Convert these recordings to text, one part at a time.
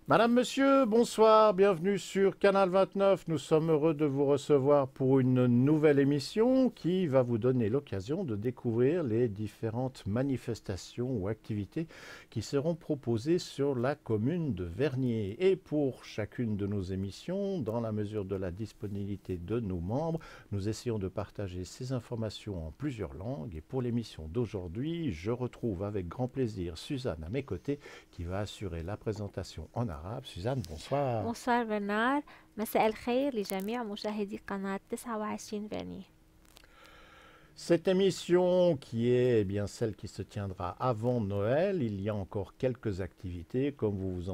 Madame, Monsieur, bonsoir, bienvenue sur Canal 29. Nous sommes heureux de vous recevoir pour une nouvelle émission qui va vous donner l'occasion de découvrir les différentes manifestations ou activités qui seront proposées sur la commune de Vernier. Et pour chacune de nos émissions, dans la mesure de la disponibilité de nos membres, nous essayons de partager ces informations en plusieurs langues. Et pour l'émission d'aujourd'hui, je retrouve avec grand plaisir Suzanne à mes côtés qui va assurer la présentation en arabe. Suzanne, bonsoir. bonsoir برنار. مساء الخير لجميع مشاهدي قناة 29 فيرني. Cette émission qui est bien celle qui se tiendra avant Noël, il y a encore quelques activités, comme vous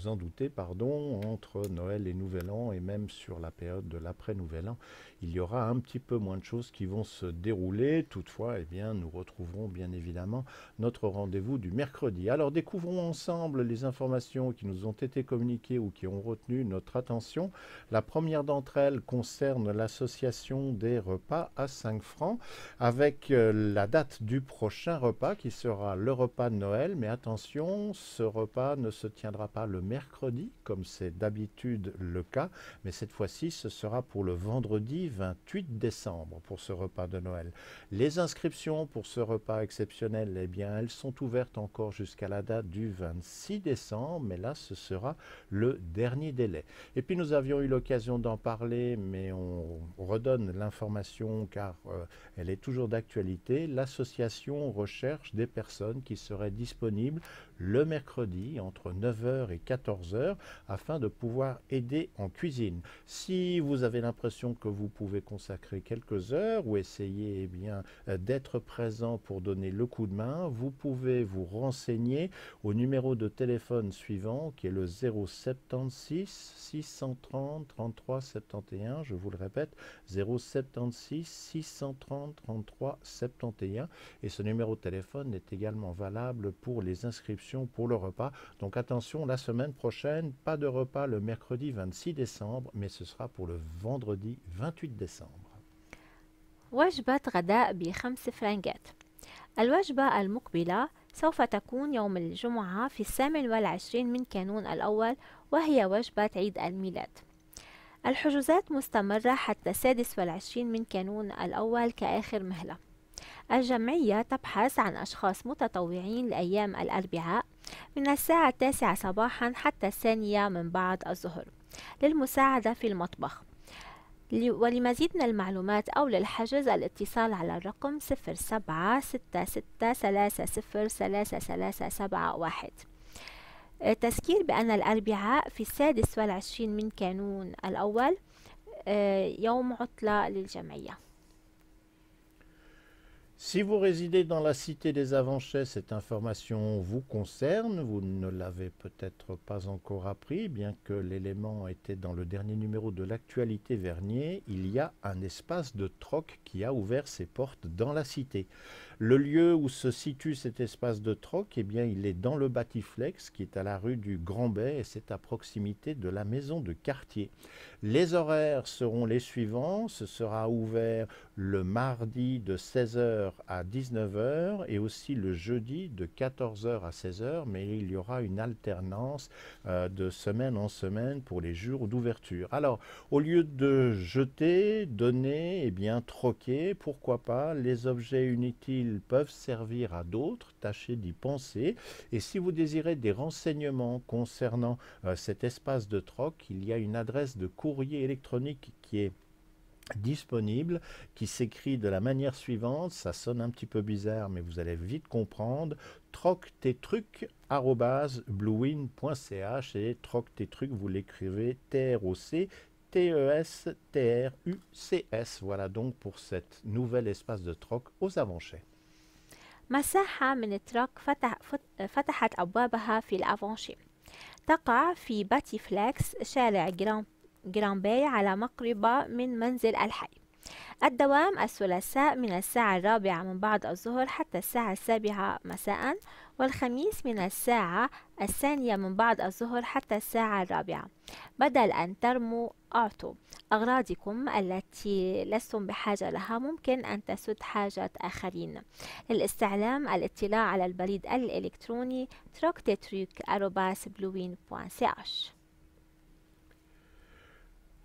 en doutez, pardon, entre Noël et Nouvel An et même sur la période de l'après-Nouvel An. Il y aura un petit peu moins de choses qui vont se dérouler. Toutefois, eh bien, nous retrouverons bien évidemment notre rendez-vous du mercredi. Alors découvrons ensemble les informations qui nous ont été communiquées ou qui ont retenu notre attention. La première d'entre elles concerne l'association des repas à 5 francs avec la date du prochain repas qui sera le repas de Noël. Mais attention, ce repas ne se tiendra pas le mercredi comme c'est d'habitude le cas, mais cette fois-ci ce sera pour le vendredi 28 décembre pour ce repas de Noël. Les inscriptions pour ce repas exceptionnel, eh bien, elles sont ouvertes encore jusqu'à la date du 26 décembre, mais là ce sera le dernier délai. Et puis nous avions eu l'occasion d'en parler, mais on redonne l'information car elle est toujours d'actualité. L'association recherche des personnes qui seraient disponibles le mercredi entre 9 heures et 14 heures afin de pouvoir aider en cuisine. Si vous avez l'impression que vous pouvez consacrer quelques heures ou essayer eh bien, d'être présent pour donner le coup de main, vous pouvez vous renseigner au numéro de téléphone suivant qui est le 076 630 33 71. Je vous le répète, 076 630 33 71. Et ce numéro de téléphone est également valable pour les inscriptions pour le repas. Donc attention, la semaine prochaine, pas de repas le mercredi 26 décembre, mais ce sera pour le vendredi 28 décembre. وجبة غداء ب5 فرنجات. الوجبة المقبلة سوف تكون يوم الجمعة في 28 من كانون الأول، وهي وجبة عيد الميلاد. الحجوزات مستمرة حتى 26 من كانون الأول كآخر مهلة. الجمعية تبحث عن أشخاص متطوعين لأيام الأربعاء من الساعة 9 صباحا حتى 2 من بعد الظهر للمساعدة في المطبخ. ولمزيد من المعلومات أو للحجز الاتصال على الرقم 0766303371. تذكير بأن الأربعاء في 26 من كانون الأول يوم عطلة للجمعية. Si vous résidez dans la cité des Avanchais, cette information vous concerne. Vous ne l'avez peut-être pas encore appris, bien que l'élément était dans le dernier numéro de l'actualité Vernier. Il y a un espace de troc qui a ouvert ses portes dans la cité. Le lieu où se situe cet espace de troc, eh bien, il est dans le Batiflex, qui est à la rue du Grand Bay, et c'est à proximité de la maison de quartier. Les horaires seront les suivants. Ce sera ouvert le mardi de 16 heures à 19 heures et aussi le jeudi de 14 heures à 16 heures, mais il y aura une alternance de semaine en semaine pour les jours d'ouverture. Alors, au lieu de jeter, donner, eh bien, troquer, pourquoi pas, les objets inutiles peuvent servir à d'autres, tâchez d'y penser. Et si vous désirez des renseignements concernant cet espace de troc, il y a une adresse de courrier électronique qui est disponible, qui s'écrit de la manière suivante, ça sonne un petit peu bizarre mais vous allez vite comprendre, troctetrucs@bluewin.ch, et troctetrucs vous l'écrivez TROC TESTRUCS. Voilà donc pour cet nouvel espace de troc aux Avanchais. مساحة من التراك فتحت أبوابها في الأفانشي. تقع في باتي فلاكس شارع جرامبي على مقربة من منزل الحي. الدوام الثلاثاء من الساعة 4 من بعد الظهر حتى الساعة 7 مساء، والخميس من الساعة 2 من بعد الظهر حتى الساعة 4. بدل أن ترموا أعطوا أغراضكم التي لستم بحاجة لها، ممكن أن تسد حاجة آخرين. للاستعلام الاطلاع على البريد الإلكتروني troctetruc@bluewin.ch.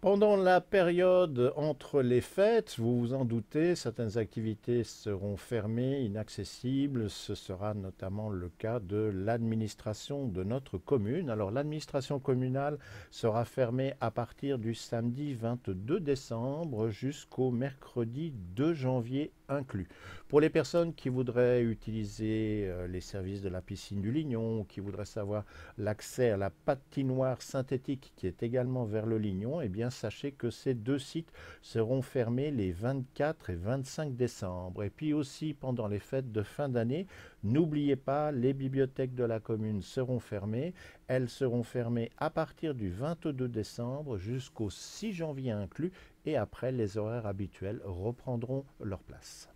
Pendant la période entre les fêtes, vous vous en doutez, certaines activités seront fermées, inaccessibles. Ce sera notamment le cas de l'administration de notre commune. Alors l'administration communale sera fermée à partir du samedi 22 décembre jusqu'au mercredi 2 janvier inclus. Pour les personnes qui voudraient utiliser les services de la piscine du Lignon, qui voudraient savoir l'accès à la patinoire synthétique qui est également vers le Lignon, eh bien sachez que ces deux sites seront fermés les 24 et 25 décembre. Et puis aussi pendant les fêtes de fin d'année, n'oubliez pas, les bibliothèques de la commune seront fermées. Elles seront fermées à partir du 22 décembre jusqu'au 6 janvier inclus, et après les horaires habituels reprendront leur place.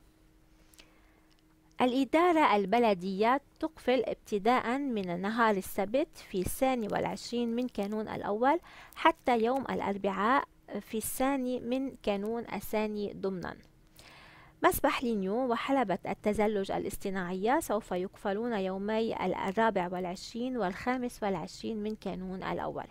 الإدارة البلدية تقفل ابتداء من نهار السبت في 22 من كانون الأول حتى يوم الأربعاء في 2 من كانون الثاني ضمنا. مسبح لينيو وحلبة التزلج الاصطناعية سوف يقفلون يومي 24 و25 من كانون الأول.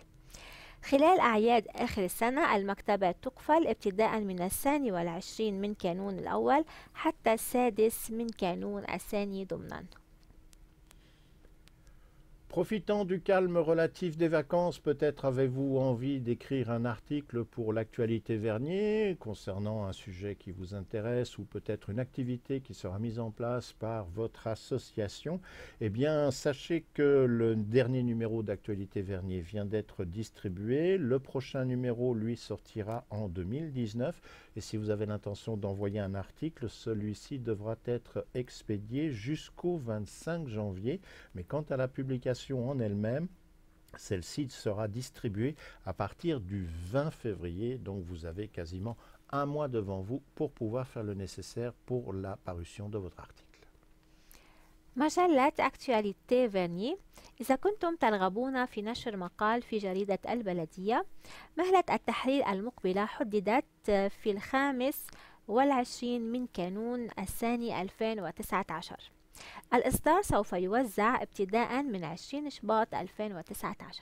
خلال أعياد آخر السنة المكتبات تقفل ابتداء من 22 من كانون الأول حتى 6 من كانون الثاني ضمنا. Profitant du calme relatif des vacances, peut-être avez-vous envie d'écrire un article pour l'actualité Vernier concernant un sujet qui vous intéresse ou peut-être une activité qui sera mise en place par votre association. Eh bien, sachez que le dernier numéro d'actualité Vernier vient d'être distribué. Le prochain numéro, lui, sortira en 2019. Et si vous avez l'intention d'envoyer un article, celui-ci devra être expédié jusqu'au 25 janvier. Mais quant à la publication en elle-même, celle-ci sera distribuée à partir du 20 février. Donc vous avez quasiment un mois devant vous pour pouvoir faire le nécessaire pour la parution de votre article. مجلة أكتواليتي فيرني. إذا كنتم ترغبون في نشر مقال في جريدة البلدية، مهلة التحرير المقبلة حددت في 25 من كانون الثاني 2019. الإصدار سوف يوزع ابتداء من 20 شباط 2019.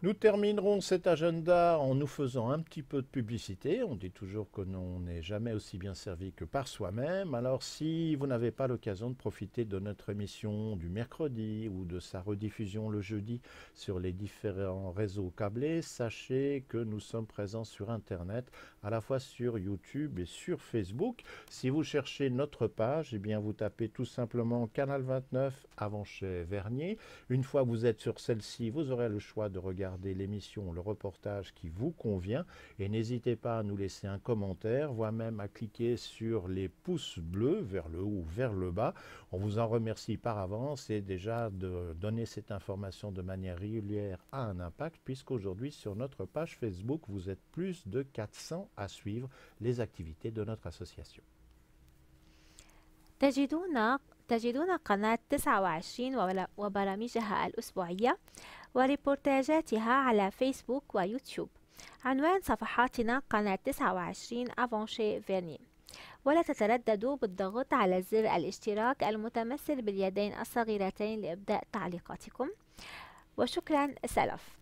Nous terminerons cet agenda en nous faisant un petit peu de publicité. On dit toujours que l'on n'est jamais aussi bien servi que par soi-même. Alors si vous n'avez pas l'occasion de profiter de notre émission du mercredi ou de sa rediffusion le jeudi sur les différents réseaux câblés, sachez que nous sommes présents sur Internet, à la fois sur YouTube et sur Facebook. Si vous cherchez notre page, eh bien vous tapez tout simplement Canal 29 Avanchet Vernier. Une fois que vous êtes sur celle-ci, vous aurez le choix de regarder l'émission, le reportage qui vous convient, et n'hésitez pas à nous laisser un commentaire, voire même à cliquer sur les pouces bleus vers le haut ou vers le bas. On vous en remercie par avance, et déjà de donner cette information de manière régulière a un impact, puisqu'aujourd'hui sur notre page Facebook vous êtes plus de 400 à suivre les activités de notre association. تجدون قناة 29 وبرامجها الأسبوعية وريبورتاجاتها على فيسبوك ويوتيوب. عنوان صفحاتنا قناة 29 أفانشي فيرني. ولا تترددوا بالضغط على زر الاشتراك المتمثل باليدين الصغيرتين لإبداء تعليقاتكم. وشكرا سلف.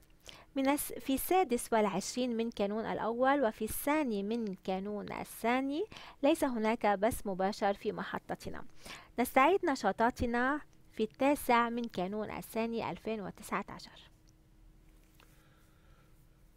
في 26 من كانون الأول وفي 2 من كانون الثاني ليس هناك بث مباشر في محطتنا. نستعيد نشاطاتنا في 9 من كانون الثاني 2019.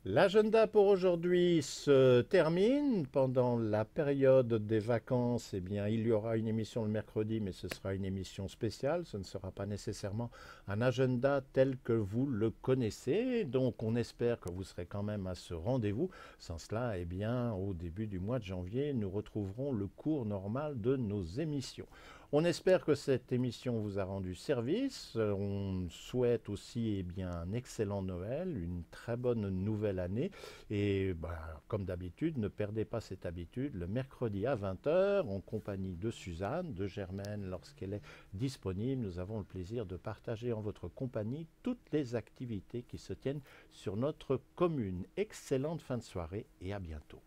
L'agenda pour aujourd'hui se termine. Pendant la période des vacances, eh bien, il y aura une émission le mercredi, mais ce sera une émission spéciale. Ce ne sera pas nécessairement un agenda tel que vous le connaissez. Donc, on espère que vous serez quand même à ce rendez-vous. Sans cela, eh bien, au début du mois de janvier, nous retrouverons le cours normal de nos émissions. On espère que cette émission vous a rendu service. On souhaite aussi un excellent Noël, une très bonne nouvelle nouvelle année. Et comme d'habitude, ne perdez pas cette habitude. Le mercredi à 20 heures, en compagnie de Suzanne, de Germaine, lorsqu'elle est disponible, nous avons le plaisir de partager en votre compagnie toutes les activités qui se tiennent sur notre commune. Excellente fin de soirée et à bientôt.